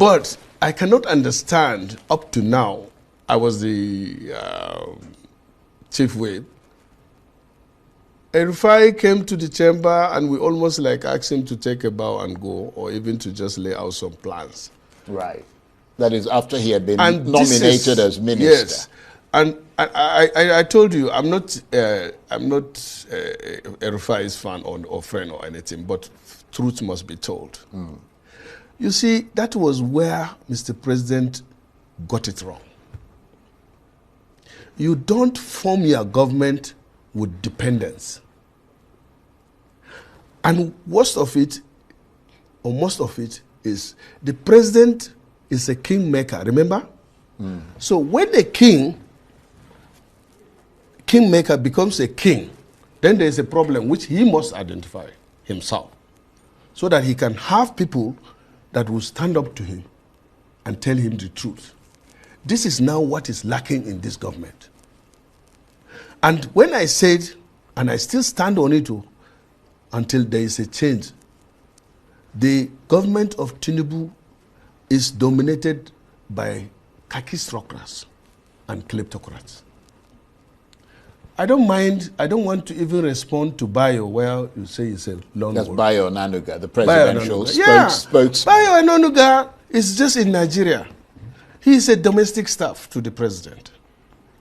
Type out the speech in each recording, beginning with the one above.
But I cannot understand up to now. I was the chief whip. Erufai came to the chamber and we almost like asked him to take a bow and go, or even to just lay out some plans. Right. That is after he had been nominated as minister. Yes. And I told you, I'm not Erufai's fan or friend or anything, but truth must be told. Mm. You see, that was where Mr. President got it wrong. You don't form your government with dependence. And most of it is the president is a kingmaker, remember? Mm. So when a kingmaker becomes a king, then there is a problem which he must identify himself so that he can have people that will stand up to him and tell him the truth. This is now what is lacking in this government. And when I said, and I still stand on it until there is a change, the government of Tinubu is dominated by Kleptocrats and Kleptocrats. I don't want to even respond to Bayo where you say it's a lone wolf. That's Bayo Onanuga, the presidential spokesman. Bayo Onanuga is just in Nigeria. He is a domestic staff to the president.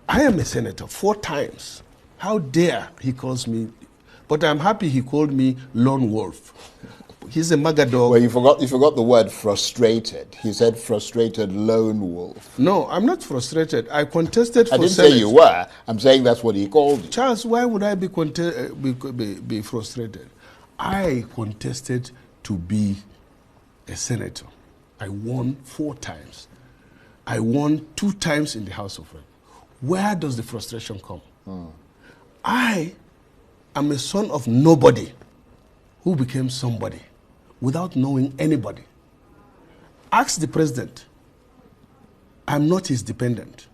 I am a senator 4 times. How dare he calls me, but I'm happy he called me lone wolf. He's a magadog. Well, you forgot the word frustrated. He said frustrated lone wolf. No, I'm not frustrated. I contested for I didn't Senate. say you were. I'm saying that's what he called you. Charles, why would I be frustrated? I contested to be a senator. I won 4 times. I won 2 times in the House of Reps. Where does the frustration come? I am a son of nobody who became somebody without knowing anybody. Ask the president. I'm not his dependent,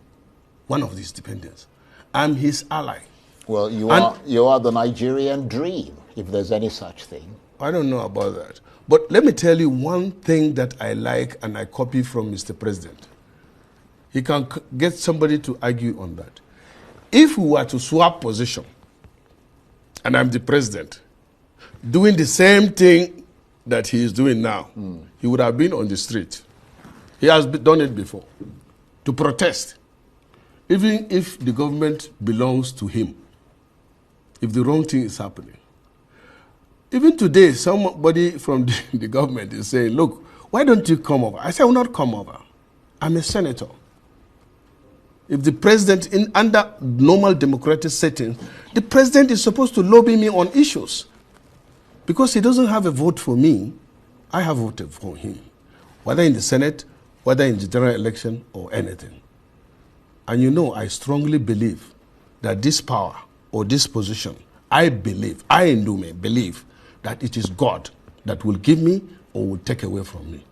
one of his dependents. I'm his ally. Well, you are the Nigerian dream, if there's any such thing. I don't know about that. But let me tell you one thing that I like and I copy from Mr. President. He can get somebody to argue on that. If we were to swap position, and I'm the president, doing the same thing that he is doing now, he would have been on the street. He has done it before, to protest. Even if the government belongs to him, if the wrong thing is happening. Even today, somebody from the government is saying, look, why don't you come over? I say, I will not come over. I'm a senator. If the president, under normal democratic settings, the president is supposed to lobby me on issues. Because he doesn't have a vote for me, I have voted for him. Whether in the Senate, whether in the general election, or anything. And you know, I strongly believe that this power, or this position, I Ndume, believe that it is God that will give me or will take away from me.